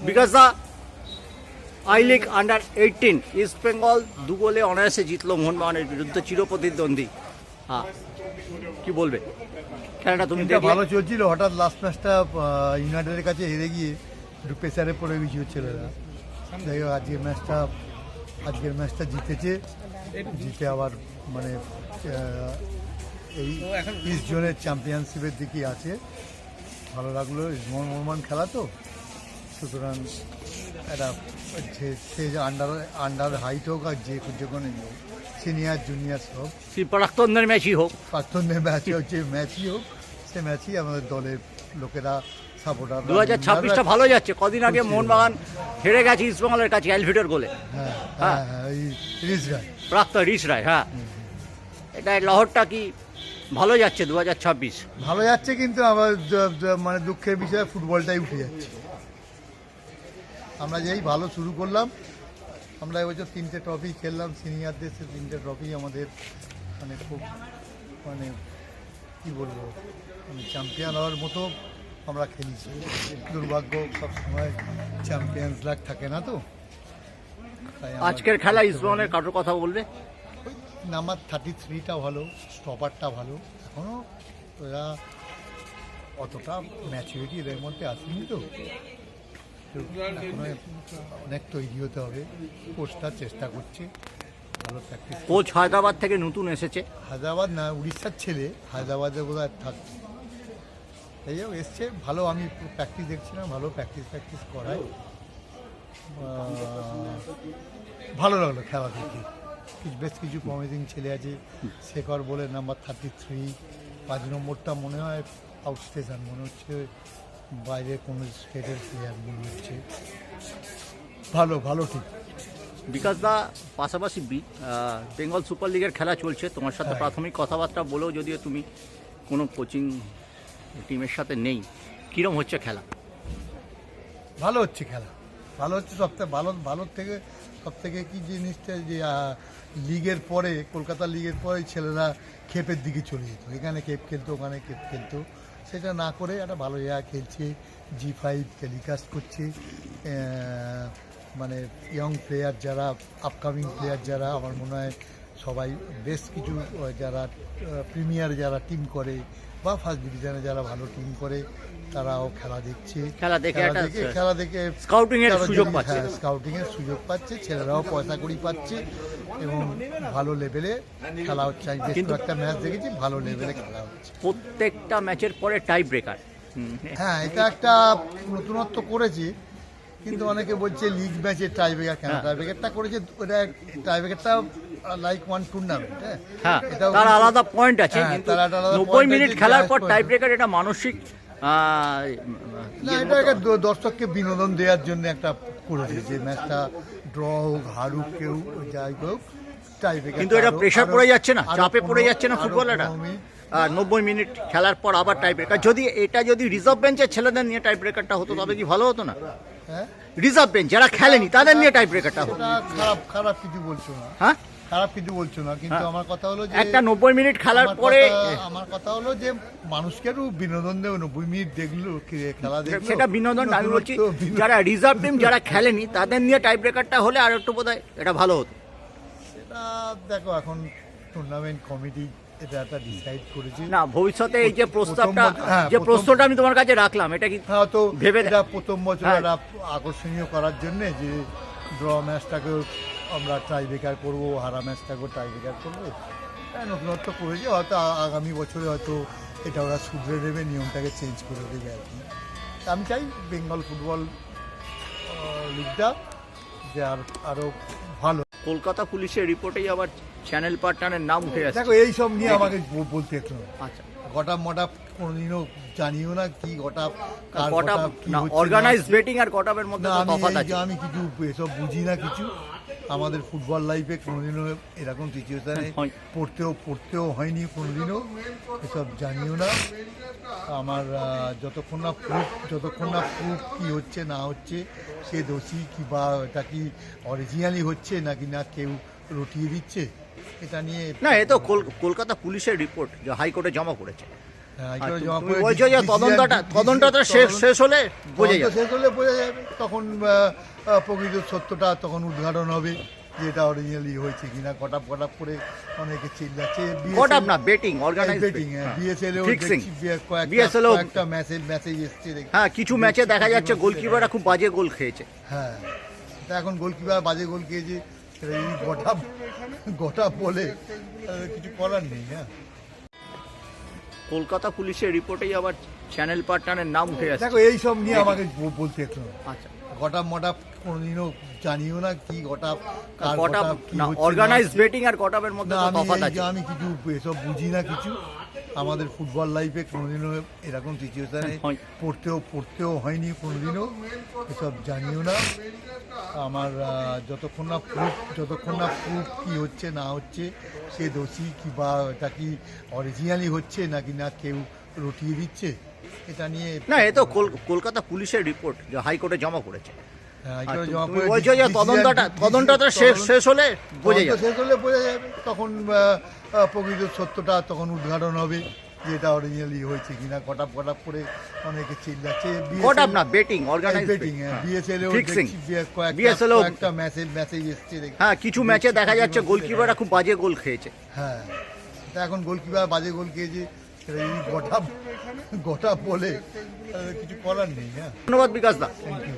Because the I-League under-18 east Bengal 2 গোলে অনায়াসে জিতলো মোহনবাগানের বিরুদ্ধে চিরপ্রতিদ্বন্দ্বী। হ্যাঁ, কি বলবে? খেলাটা তুমি দেখলে? ভালো চলছিল, হঠাৎ লাস্ট ম্যাচটা ইউনাইটেডের কাছে হেরে গিয়ে একটু প্রেসারে পড়ে গেছিল ছেলেরা। যাই হোক আজকের ম্যাচটা জিতে আবার মানে এই ইস্ট জোনের চ্যাম্পিয়নশিপের দিকে আছে। ভালো লাগলো, মোহনবাগান খেলা তো, সুতরাং একটা সে আন্ডার হাইট হোক আর যে কোনো হোক, সিনিয়র জুনিয়র হোক, প্রাক্তনদের ম্যাচই হোক, ম্যাচই হোক, সে ম্যাচই আমাদের দলের লোকেরা সাপোর্টার। 2026টা ভালো যাচ্ছে। কদিন আগে মোহনবাগান হেরে গেছে ইস্ট বেঙ্গলের কাছে অ্যালভিটোর গোলে। হ্যাঁ, প্রাক্তন রিস রায়। হ্যাঁ, এটা লহরটা কি ভালো যাচ্ছে? 2026 ভালো যাচ্ছে, কিন্তু আমার মানে দুঃখের বিষয় ফুটবলটাই উঠে যাচ্ছে। আমরা যেই ভালো শুরু করলাম, আমরা এবছর 3টে ট্রফি খেললাম, সিনিয়রদের 3টে ট্রফি আমাদের মানে খুব মানে কী বলবো, মানে চ্যাম্পিয়ন হওয়ার মতো আমরা খেলেছি। দুর্ভাগ্য, সবসময় চ্যাম্পিয়ন্স লাগ থাকে না তো। আজকের খেলা ইস্ট বেঙ্গলের কারোর কথা বলবে? নাম্বার 33টা ভালো, স্টপারটা ভালো, এখনও ওরা অতটা ম্যাচুরিটি এদের মধ্যে আসেনি তো, অনেক তৈরি হতে হবে। কোচটা চেষ্টা করছে, ভালো প্র্যাকটিস। কোচ হায়দ্রাবাদ থেকে নতুন এসেছে। হায়দ্রাবাদ না, উড়িষ্যার ছেলে, হায়দ্রাবাদে বোধহয় থাকছে। তাই হোক, এসছে ভালো। আমি প্র্যাকটিস দেখছিলাম, ভালো প্র্যাকটিস করায়। ভালো লাগলো খেলা দেখে। বেশ কিছু প্রমিসিং ছেলে আছে। শেখর বলে নাম্বার 33, 5 নম্বরটা মনে হয় আউটস্টেশন, মনে হচ্ছে বাইরে কোনো স্টেটের প্লেয়ার মনে হচ্ছে। ভালো ঠিক। বিকাশ দা, পাশাপাশি বেঙ্গল সুপার লিগের খেলা চলছে, তোমার সাথে প্রাথমিক কথাবার্তা বলেও যদিও তুমি কোনো কোচিং টিমের সাথে নেই, কীরকম হচ্ছে খেলা? ভালো হচ্ছে খেলা, ভালো হচ্ছে। সবথেকে কি জিনিসটা যে লিগের পরে, কলকাতা লিগের পরে ছেলেরা খেপের দিকে চলে যেত, এখানে খেপ খেলতো, ওখানে খেপ খেলতো। সেটা না করে একটা ভালো জায়গা খেলছে, G5 টেলিকাস্ট করছে। মানে ইয়ং প্লেয়ার যারা, আপকামিং প্লেয়ার যারা, আমার মনে হয় সবাই বেশ কিছু যারা প্রিমিয়ার যারা টিম করে বা ফার্স্ট ডিভিশনে যারা ভালো টিম করে, তারাও খেলা দেখছে, খেলা দেখে স্কাউটিং এর সুযোগ পাচ্ছে, ছেলেরাও পয়সা কড়ি পাচ্ছে এবং ভালো লেভেলে খেলা হচ্ছে। আমি বেশ একটা ম্যাচ দেখেছি, ভালো লেভেলে খেলা হচ্ছে। প্রত্যেকটা ম্যাচের পরে টাই ব্রেকার। হ্যাঁ, এটা একটা নতুনত্ব করেছে, কিন্তু অনেকে বলছে লিগ ম্যাচে টাই ব্রেকার কেন? টাই ব্রেকারটা করেছে, ওটা টাই ব্রেকারটা লাইক ওয়ান টুর্নামেন্ট। হ্যাঁ, তার আলাদা পয়েন্ট আছে, কিন্তু 90 মিনিট খেলার পর টাই ব্রেকার এটা মানসিক না, এটা একটা দর্শককে বিনোদন দেওয়ার জন্য একটা করেছে, যে ম্যাচটা ড্র হোক, হারুক, কেউ যাই হোক, টাই ব্রেকার। কিন্তু এটা প্রেশার পড়ে যাচ্ছে না, চাপে পড়ে যাচ্ছে না ফুটবলাররা? 90 মিনিট খেলার পর আবার টাই ব্রেকার। যদি রিজার্ভ বেঞ্চের ছেলেদের নিয়ে টাই ব্রেকারটা হতো, তবে কি ভালো হতো না? রিজার্ভ বেঞ্চ যারা খেলেনি তাদের নিয়ে টাই ব্রেকারটা হতো। খারাপ কিছু বলছো না। হ্যাঁ, খারাপ কিছু বলছো না, কিন্তু আমার কথা হলো যে একটা 90 মিনিট খেলার পরে, আমার কথা হলো যে মানুষকে একটু বিনোদন দেবে। 90 মিনিট দেখলো, খেলা দেখলো, সেটা বিনোদন। আমি বলছি যারা রিজার্ভ টিম যারা খেলেনি তাদের নিয়ে টাই ব্রেকারটা হলে আর একটু বোধহয় এটা ভালো হতো। সেটা দেখো, এখন টুর্নামেন্ট কমিটি এটা একটা ডিসাইড করেছে। না, ভবিষ্যতে এই যে প্রশ্নটা আমি তোমার কাছে রাখলাম, এটা কি হয়তো ভেবে, এটা প্রথম বছর একটা আকর্ষণীয় করার জন্য যে ড্র ম্যাচটাকে আমরা টাই ব্রেকার করবো, হারা ম্যাচটাকেও টাই ব্রেকার করবো, নতুনত্ব করেছে। হয়তো আগামী বছরে হয়তো এটা ওরা শুধরে দেবে, নিয়মটাকে চেঞ্জ করে দেবে আর কি। আমি চাই বেঙ্গল ফুটবল লিগটা যে আরও ভালো। কলকাতা পুলিশের রিপোর্টেই আবার চ্যানেল পার্টনারের নাম উঠে গেছে। দেখো, এই সব নিয়ে আমাকে বলতে একটু আচ্ছা, গটাপ মটাপ কোনোদিনও জানিও না, কি গটাপ অর্গানাইজ বেটিং আর গটাপের মধ্যে তফাৎ আছে। আমি কিছু এসব বুঝি না কিছু। আমাদের ফুটবল লাইফে কোনোদিনও এরকম সিচুয়েশনে পড়তেও হয়নি, কোনোদিনও এসব জানিও না। আমার যতক্ষণ না প্রুফ কী হচ্ছে না হচ্ছে, সে দোষী কি বা এটা কি অরিজিনালি হচ্ছে নাকি না কেউ রটিয়ে দিচ্ছে, এটা নিয়ে না। এ তো কলকাতা পুলিশের রিপোর্ট যে হাইকোর্টে জমা করেছে। হ্যাঁ, আর হাইকোর্টে জমা তুমি পড়ে বলছো যে DCR তদন্তটা শেষ হলে বোঝা তদন্ত যাবে। শেষ হলে বোঝা যাবে, তখন প্রকৃত সত্যটা তখন উদ্ঘাটন হবে যে এটা অরিজিনালি হয়েছে কিনা। কটাপ করে অনেকে চিল্লাচ্ছে। কটাপ না, betting, organise betting, BSL fixing. BSL কয়েকটা মেসেজ এসছে দেখি। হ্যাঁ, কিছু ম্যাচে দেখা যাচ্ছে গোলকিপাররা খুব বাজে গোল খেয়েছে। হ্যাঁ, তা এখন গোলকিপার বাজে গোল খেয়েছে, সেটা যদি গোটা বলে কিছু করার নেই না। কলকাতা পুলিশের রিপোর্টেই আবার চ্যানেল পার্টনারের নাম উঠে যাচ্ছে। দেখো এইসব নিয়ে আমাকে বলতে একটু আচ্ছা, গটাপ কোনোদিনও জানিও না কি গটাপ কার কটাপ গটাপ কি না, হচ্ছে অর্গানাইজ না। বেটিং আর কটাপের মধ্যে না, তো আমি তফাৎ আছে। আমি কিছু এসব বুঝি না কিছু। আমাদের ফুটবল লাইফে কোনোদিনও এরকম সিচুয়েশনে হয়। পড়তেও হয়নি কোনোদিনও, এসব জানিও না। আমার যতক্ষণ না প্রুফ কি হচ্ছে না হচ্ছে, সে দোষী কি বা এটা কি অরিজিনালি হচ্ছে নাকি না কেউ রটিয়ে দিচ্ছে, এটা নিয়ে না, এ তো কলকাতা পুলিশের রিপোর্ট যে হাইকোর্টে জমা করেছে। হাইকোর্টে জমা তুমি পড়ে বলছো যে তদন্তটা শেষ হলে বোঝা যাবে। শেষ হলে বোঝা যাবে, তখন প্রকৃত সত্যটা তখন উদ্ঘাটন হবে যে এটা অরিজিনালি হয়েছে কিনা। কটাপ করে অনেকে চিল্লাচ্ছে। কটাপ না, betting, organise betting, BSL fixing. কয়েকটা মেসেজ এসছে দেখি। হ্যাঁ, কিছু ম্যাচে দেখা যাচ্ছে গোলকিপাররা খুব বাজে গোল খেয়েছে। হ্যাঁ, তা এখন গোলকিপার বাজে গোল খেয়েছে, সেটা যদি গোটা বলে কিছু করার নেই না। ধন্যবাদ বিকাশ দা। Thank you.